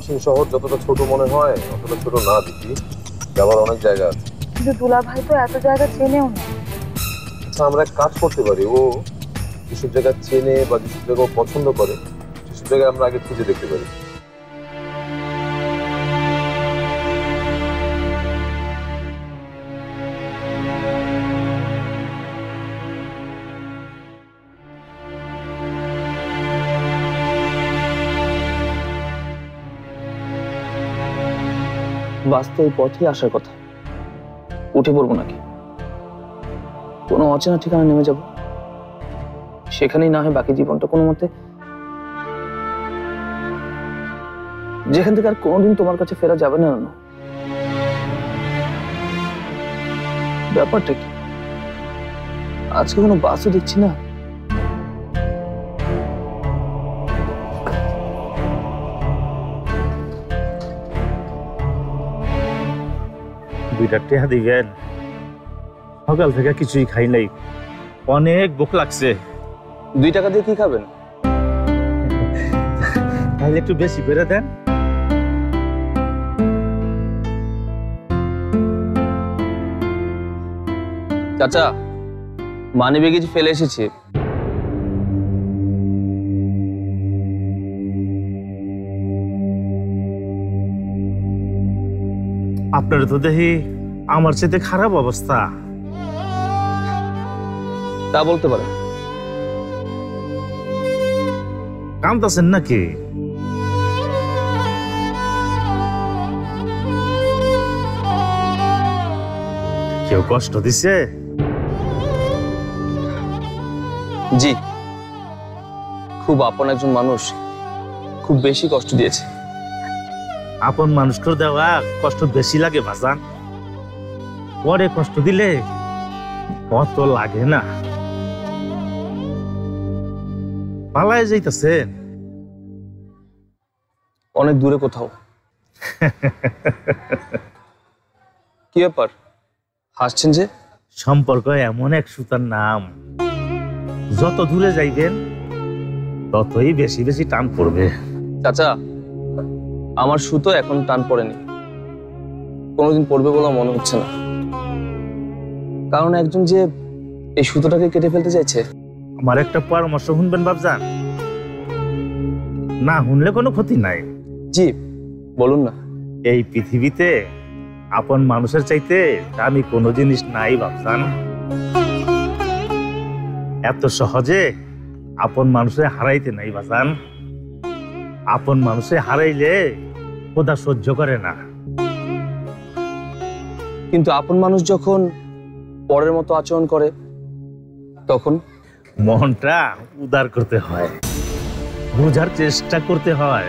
ময়মনসিংহ শহর যতটা ছোট মনে হয় অতটা ছোট না দিদি, যাওয়ার অনেক জায়গা আছে। কিন্তু দুলা ভাই তো এত জায়গা চেনেও না। আচ্ছা, আমরা এক কাজ করতে পারি, ও যেসব জায়গা চেনে বা যেসব জায়গা ও পছন্দ করে সেসব জায়গায় আমরা আগে খুঁজে দেখতে পারি। বাস্তব এই পথে আসার কথা, উঠে পড়বো নাকি কোনো অচেনা ঠিকানা নেমে যাব, সেখানেই না হয় বাকি জীবনটা কোনো মতে, যেখান থেকে আর কোনোদিন তোমার কাছে ফেরা যাবে না। ব্যাপারটা কি, আজকে কোনো বাসও দেখছি না। দুইটা টেহা দিবেন, সকাল থেকে কিছুই খাই নাই, অনেক ভোক লাগছে। 2 টাকা দিয়ে কি খাবেন? তাহলে একটু বেশি করে দেন। চাচা, মানি ব্যাগে যে ফেলে এসেছি। আপনার তো দেখি আমার চেয়ে খারাপ অবস্থা। তা বলতে পারেন। কাঁদতেছেন নাকি? কেউ কষ্ট দিছে? জি, খুব আপন একজন মানুষ খুব বেশি কষ্ট দিয়েছে। আপন মানুষকে দেওয়া কষ্ট বেশি লাগে ভাজান, পরে কষ্ট দিলে অত লাগে না। পালায় যাইতেছেন? অনেক দূরে কোথাও। কি ব্যাপার, হাসছেন যে? সম্পর্ক এমন এক সুতার নাম, যত দূরে যাইবেন ততই বেশি বেশি টান পড়বে। চাচা, আমার সুতো এখন টান পড়েনি, কোনোদিন পড়বে বলে মনে হচ্ছে না। কারণ একজন যে এই সুতোটাকে কেটে ফেলতে চাইছে। আমার একটা পরামর্শ শুনবেন বাবজান? না শুনলে কোনো ক্ষতি নাই। জি বলুন না। এই পৃথিবীতে আপন মানুষের চাইতে দামি কোনো জিনিস নাই বাবজান। এত সহজে আপন মানুষে হারাইতে নাই বাজান। আপন মানুষে হারাইলে খোদা সহ্য করে না। কিন্তু আপন মানুষ যখন পরের মতো আচরণ করে তখন মনটা উদার করতে হয়, বোঝার চেষ্টা করতে হয়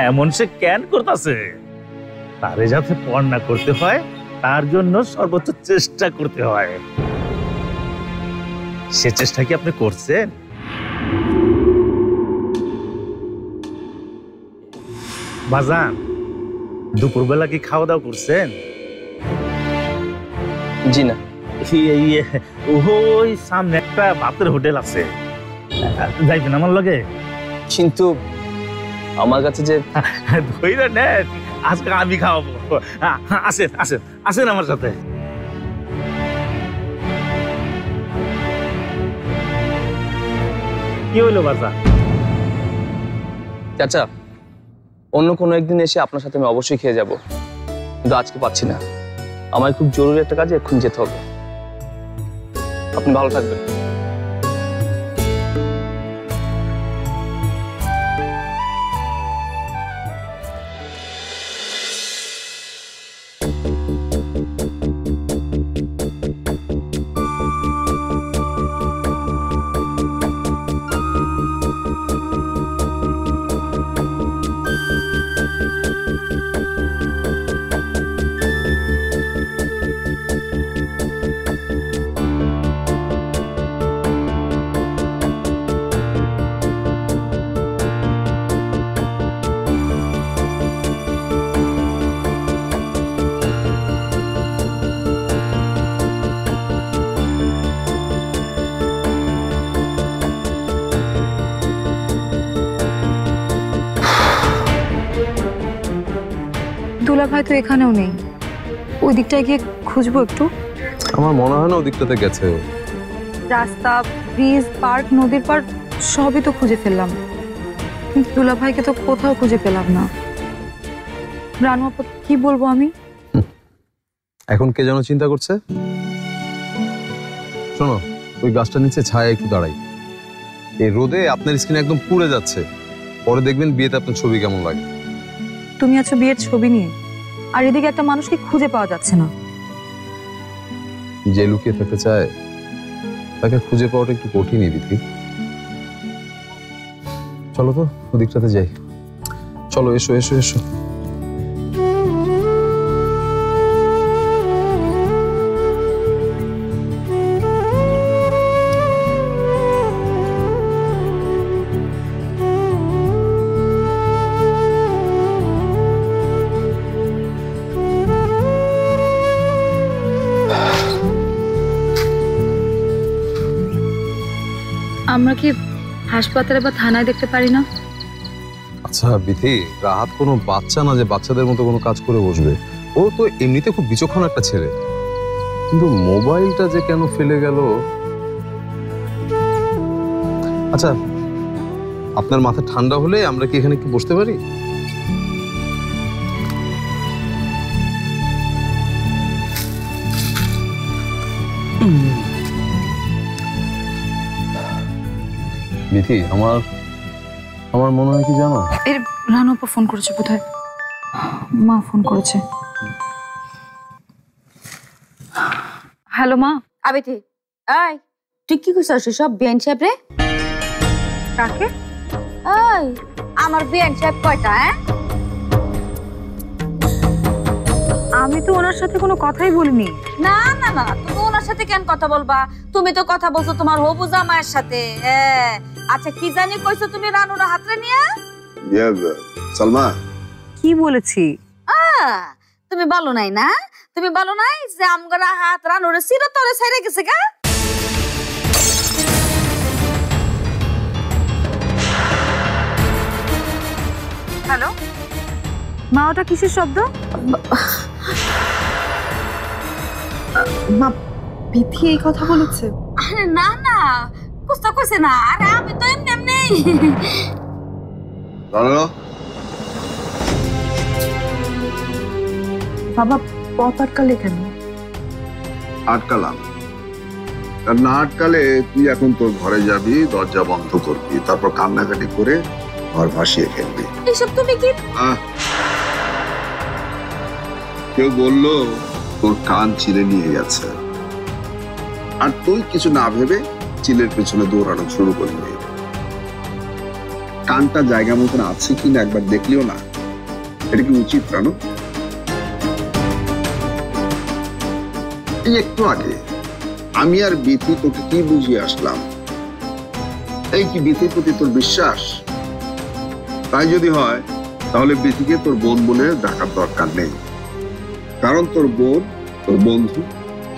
এমন সে কেন করতেছে, তারে যাতে পর না করতে হয় তার জন্য সর্বোচ্চ চেষ্টা করতে হয়। সে চেষ্টা কি আপনি করছেন? বাজান, দুপুরবেলা কি খাওয়া দাওয়া করছেন? জি না। ওই সামনে একটা ভাতের হোটেল আছে, যাইবেন আমার লগে? কিন্তু আমার কাছে যে ধইরা নেন, আজকে আমি খাওয়াবো। আসেন আসেন আসেন আমার সাথে। কি হইলো বাজার? চাচা, অন্য কোনো একদিন এসে আপনার সাথে আমি অবশ্যই খেয়ে যাব, কিন্তু আজকে পাচ্ছি না। আমার খুব জরুরি একটা কাজে এক্ষুনি যেতে হবে। আপনি ভালো থাকবেন। দুলাভাই তো এখানেও নেই, ওই দিকটায় গিয়ে খুঁজবো একটু। আমার মনে হয় না ওদিকটাতে গেছে ও। রাস্তা, ব্রিজ, পার্ক, নদীর পাড় সবই তো খুঁজে ফেললাম, কিন্তু দুলাভাইকে তো কোথাও খুঁজে পেলাম না। রানু আপা, কি বলবো আমি? এখন কে যেন চিন্তা করছে। শোনো, ওই গাছটার নিচে ছায়া একটু দাঁড়াই। এই রোদে আপনার স্কিন একদম পুড়ে যাচ্ছে, পরে দেখবেন বিয়েতে আপনার ছবি কেমন লাগে। তুমি আছো বিয়ের ছবি নিয়ে, আর এদিকে একটা মানুষকে খুঁজে পাওয়া যাচ্ছে না। যে লুকিয়ে থাকতে চায় তাকে খুঁজে পাওয়াটা একটু কঠিনই বিধি। চলো তো ওদিকটাতে যাই। চলো, এসো এসো এসো। আমরা কি হাসপাতালে বা থানায় দেখতে পারি না? আচ্ছা বিধি, রাহাত কোনো বাচ্চা না যে বাচ্চাদের মতো কোনো কাজ করে বসবে। ও তো এমনিতে খুব বিচক্ষণ একটা ছেলে, কিন্তু মোবাইলটা যে কেন ফেলে গেল। আচ্ছা, আপনার মাথা ঠান্ডা হলে আমরা কি এখানে একটু বসতে পারি? বিধি, আমার মনে হয় কি জানো, এর রানু আপা ফোন করেছে বোধহয়, মা ফোন করেছে। হ্যালো মা। আবেতি, এই তুই কি কইছস সব বিয়ান সাহেব রে? কাকে? এই আমার বিয়ান সাহেব কয়টা? আমি তো ওনার সাথে কোনো কথাই বলিনি। না না না, তুমি ওনার সাথে কেন কথা বলবা? তুমি তো কথা বলছো তোমার হবু জামাইয়ের সাথে। আচ্ছা, কি জানি কইছো তুমি রানুর হাতরে নিয়া? সালমা, কি বলেছি? তুমি বলো নাই না? তুমি বলো নাই যে আমগরা হাত রানুর চিরতরে ছেড়ে গেছে গা? হ্যালো মা, ওটা কিসের শব্দ? মা, বিথি এই কথা বলেছে? আরে না না, কুস্তা কইছে না। আরে আমি তো এমনি এমনি। বাবা, পথ আটকালে কেন? আটকালাম। আর না আটকালে তুই এখন তোর ঘরে যাবি, দরজা বন্ধ করবি, তারপর কান্নাকাটি করে ঘর ভাসিয়ে ফেলবি। এইসব তুমি কি? কেউ বললো তোর কান চিলে নিয়ে গেছে, আর তুই কিছু না ভেবে চিলের পেছনে দৌড়ানো শুরু করবি। কানটা জায়গা মতন আছে কিনা একবার দেখলিও না? এটা কি উচিত রানু? এই একটু আগে আমি আর বিথি তোকে কি বুঝিয়ে আসলাম? এই কি বিথির প্রতি তোর বিশ্বাস? তাই যদি হয় তাহলে বিথিকে তোর বোন বলে ডাকার দরকার নেই, কারণ তোর বোন, তোর বন্ধু,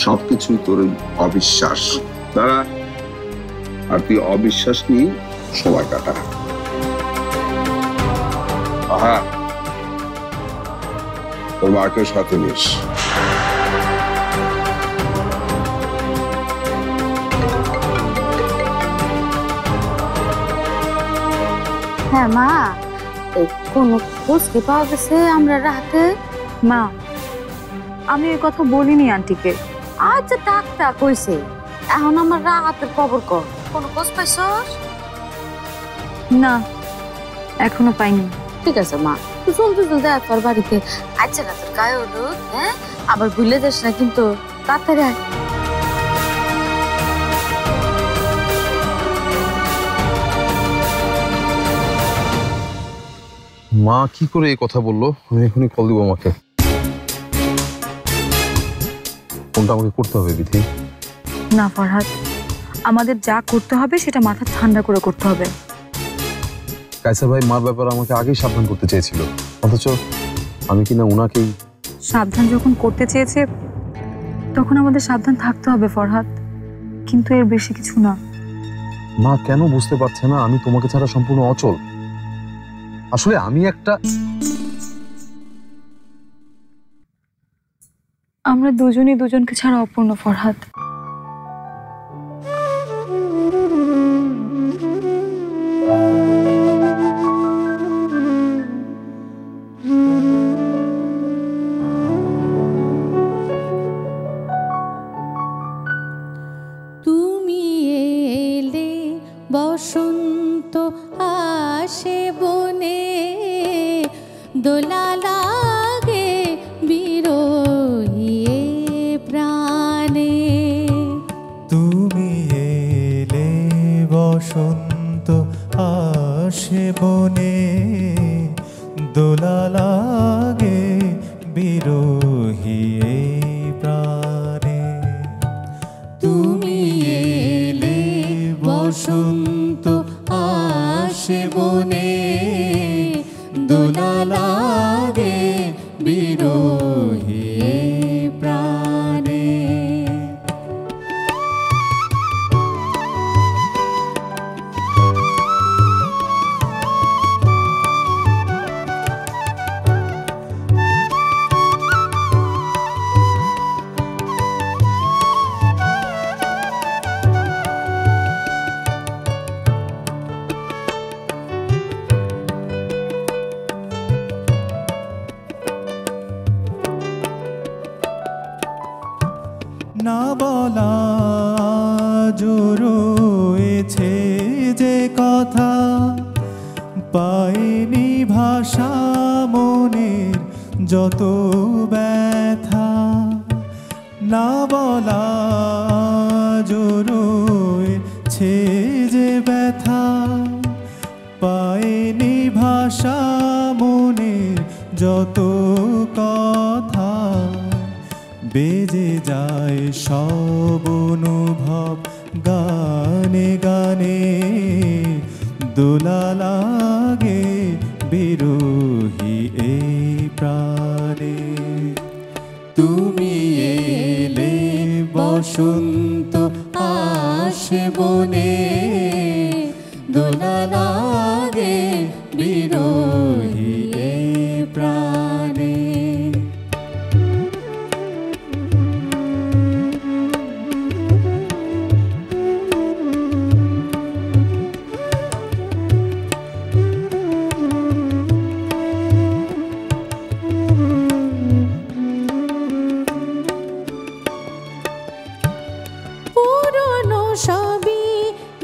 সবকিছুই তোর অবিশ্বাস দ্বারা। আর তুই অবিশ্বাস নিয়ে সময় কাটা। আহা, তোর মাকে সাথে নিস। হ্যাঁ মা, কোনো খোঁজ কি পাওয়া গেছে আমরা রাতে? মা, আমি এই কথা বলিনি আন্টিকে। আচ্ছা, ডাক্তার কইছে। এখন আমার রাতের খবর কর, কোনো খোঁজ পাইছস? না, এখনো পাইনি। ঠিক আছে মা, তুই জলদি জলদি আয় তোর বাড়িতে। আচ্ছা না, তোর গায়ে হলুদ, হ্যাঁ আবার ভুলে যাস না কিন্তু, তাড়াতাড়ি আয়। মা কি করে এই কথা বললো? আমি এখনই কল দিব আমাকে। ফোনটা আমাকে করতে হবে বিধি। না ফরহাদ, আমাদের যা করতে হবে সেটা মাথা ঠান্ডা করে করতে হবে। কায়সার ভাই মার ব্যাপারে আমাকে আগেই সাবধান করতে চেয়েছিল, অথচ আমি কিনা উনাকেই। সাবধান যখন করতে চেয়েছে তখন আমাদের সাবধান থাকতে হবে ফরহাদ, কিন্তু এর বেশি কিছু না। মা কেন বুঝতে পারছে না আমি তোমাকে ছাড়া সম্পূর্ণ অচল? আসলে আমি একটা আমরা দুজনই দুজনকে ছাড়া অপূর্ণ ফরহাদ। তুমি এলে বসন্ত আসে বনে, দোলা লাগে বিরহী প্রাণে। তুমি এলে বসন্ত আসে বনে, দোলা লাগে বিরহী প্রাণে। তুমি এলে বসন্ত আসে বনে, দোলা লাগে বিরহী প্রাণে। না বলা রয়েছে যে কথা, পাইনি ভাষা মনের যত ব্যথা। না বলা রয়েছে যে ব্যথা, পাইনি ভাষা মনের যত কথা। বেজে যায় সব অনুভব গানে গানে, দোলা লাগে বিরহী এই প্রাণে। তুমি এলে বসন্ত আসে বনে, দোলা লাগে বিরহী এই প্রাণে। পুরনো সবই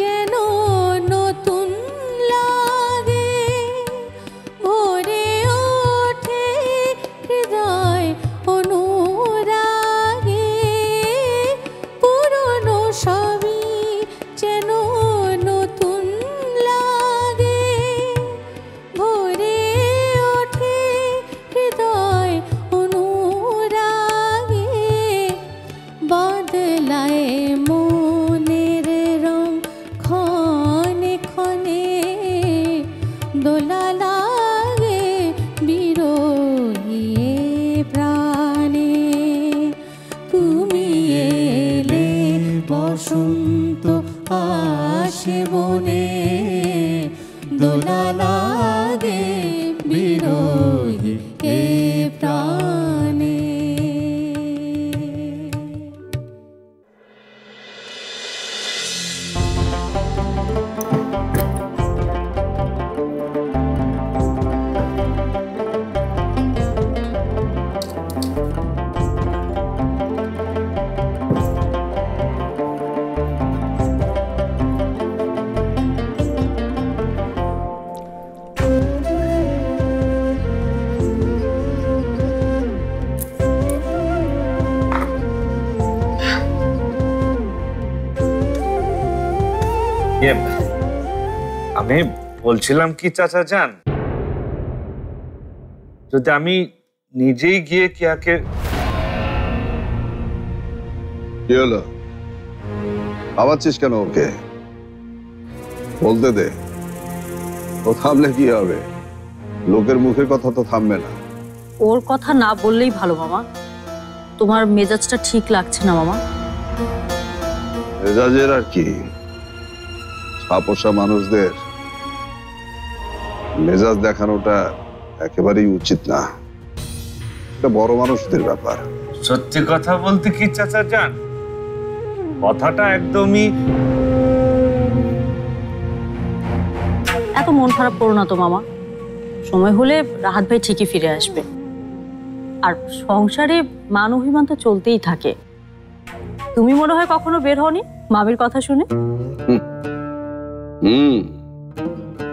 যেন নতুন লাগে, ভরে ওঠে হৃদয় অনুরাগে। পুরনো সবই যেন নতুন লাগে, ভরে ওঠে হৃদয় অনুরাগে। বদলায় মনের রং ক্ষণে ক্ষণে, দোলা লাগে বিরহী প্রাণে। তুমি এলে বসন্ত আসে বনে, দোলা লাগে বিরহী প্রাণে। আমি বলছিলাম কি চাচা যান, যদি আমি নিজেই গিয়ে কিয়াকে। কি হলো, আওয়াচ্ছিস কেন ওকে? বলতে দে, ও থামলে কি হবে? লোকের মুখের কথা তো থামবে না। ওর কথা না বললেই ভালো মামা। তোমার মেজাজটা ঠিক লাগছে না মামা। মেজাজের আর কি, ছাপোষা মানুষদের মেজাজ দেখানোটা একেবারেই উচিত না। এটা বড় মানুষদের ব্যাপার। সত্যি কথা বলতে কি চাচা যান, কথাটা একদমই এত মন খারাপ করো না তো মামা, সময় হলে রাহাত ভাই ঠিকই ফিরে আসবে। আর সংসারে মান অভিমান তো চলতেই থাকে। তুমি মনে হয় কখনো বের হওনি মামির কথা শুনে?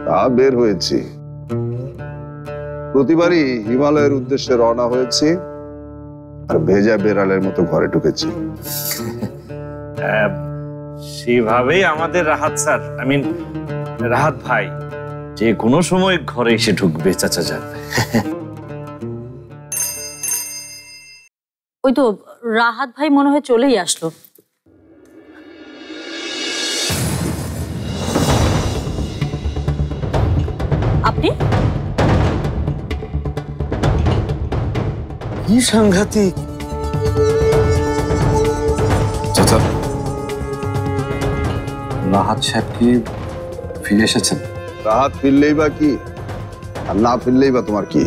তা বের হয়েছি, প্রতিবারই হিমালয়ের উদ্দেশ্যে রওনা হয়েছি আর ভেজা বেড়ালের মতো ঘরে ঢুকেছি। সেভাবেই আমাদের রাহাত স্যার, রাহাত ভাই যে কোনো সময় ঘরে এসে ঢুকবে চাচা যান। ওই তো রাহাত ভাই মনে হয় চলেই আসলো। আপনি কি সাংঘাতিক! চাচা, রাহাত সাহেব কি ফিরে এসেছেন? রাহাত ফিরলেই বা কি, আর না ফিরলেই বা তোমার কি?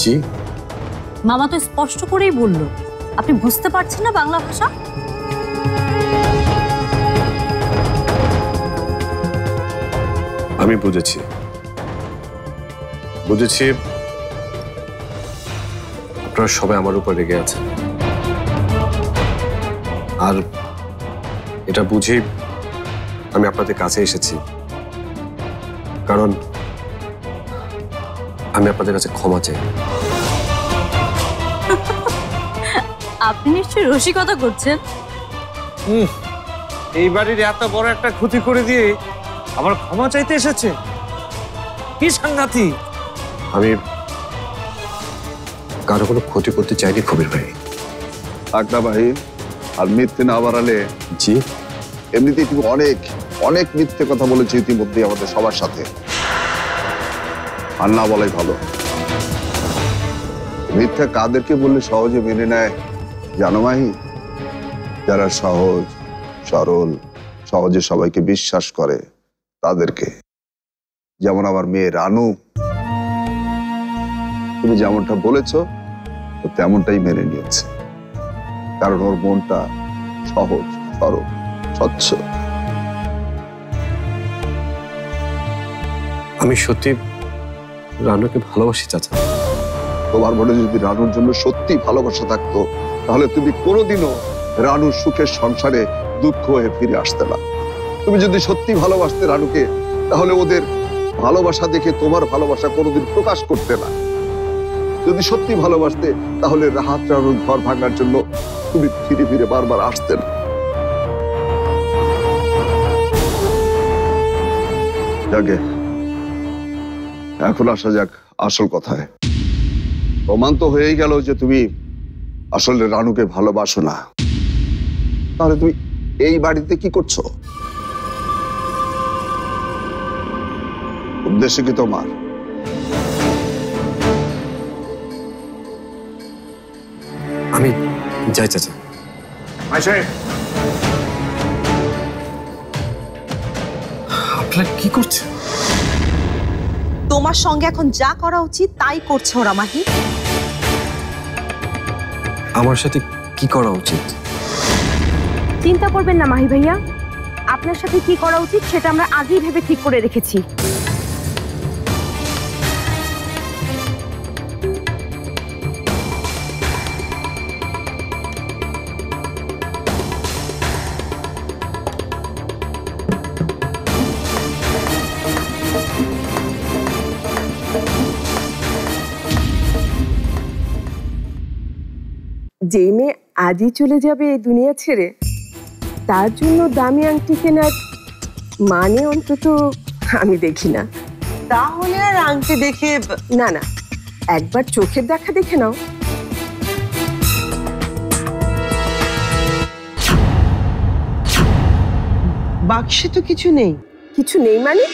জি। মামা তো স্পষ্ট করেই বলল, আপনি বুঝতে পারছেন না বাংলা ভাষা? আমি বুঝেছি, আপনারা সবাই আমার উপর রেগে আছেন, আর এটা বুঝে আমি আপনাদের কাছে এসেছি, কারণ আমি আপনাদের কাছে ক্ষমা চাই। আপনি নিশ্চয়ই রসিকতা করছেন। এই বাড়ির এত বড় একটা ক্ষতি করে দিয়ে আবার ক্ষমা চাইতে এসেছে, কি সাংঘাতিক! আমি কারো কোনো ক্ষতি করতে চাইনি কবির ভাই। থাকনা ভাই, আর মিথ্যে না বাড়ালে। জি। এমনিতেই তুমি অনেক অনেক মিথ্যে কথা বলেছি ইতিমধ্যে আমাদের সবার সাথে, আর না বলাই ভালো। মিথ্যা কাদেরকে বললে সহজে মেনে নেয় জানো মাহি? যারা সহজ সরল, সহজে সবাইকে বিশ্বাস করে তাদেরকে। যেমন আমার মেয়ে রানু, তুমি যেমনটা বলেছ ও তেমনটাই মেনে নিয়েছে, কারণ ওর মনটা সহজ সরল স্বচ্ছ। আমি সত্যি রানুকে ভালোবাসি চাচা। তোমার মনে যদি রানুর জন্য সত্যি ভালোবাসা থাকতো, তাহলে তুমি কোনোদিনও রানুর সুখের সংসারে দুঃখ হয়ে ফিরে আসতে না। তুমি যদি সত্যি ভালোবাসতে রানুকে, তাহলে ওদের ভালোবাসা দেখে তোমার ভালোবাসা কোনোদিন প্রকাশ করতে না। যদি সত্যি ভালোবাসতে, তাহলে রাহাত রানুর ঘর ভাঙার জন্য তুমি ফিরে ফিরে বারবার আসতে না। যাকে এখন আসা যাক আসল কথায়। প্রমাণ তো হয়েই গেল যে তুমি আসলে রানুকে ভালোবাসো না। তাহলে তুমি এই বাড়িতে কি করছো? উদ্দেশ্য কি তোমার? আমি যাই চাচা। আপনারা কি করছেন? তোমার সঙ্গে এখন যা করা উচিত তাই করছে ওরা মাহি। আমার সাথে কি করা উচিত? চিন্তা করবেন না মাহি ভাইয়া, আপনার সাথে কি করা উচিত সেটা আমরা আগেই ভেবে ঠিক করে রেখেছি। যে মেয়ে আজই চলে যাবে এই দুনিয়া ছেড়ে, তার জন্য দামি আংটি কেনার মানে অন্তত আমি দেখি না। তাহলে আর আংটি দেখে না না, একবার চোখের দেখা দেখে নাও। বাক্সে তো কিছু নেই। কিছু নেই মানে?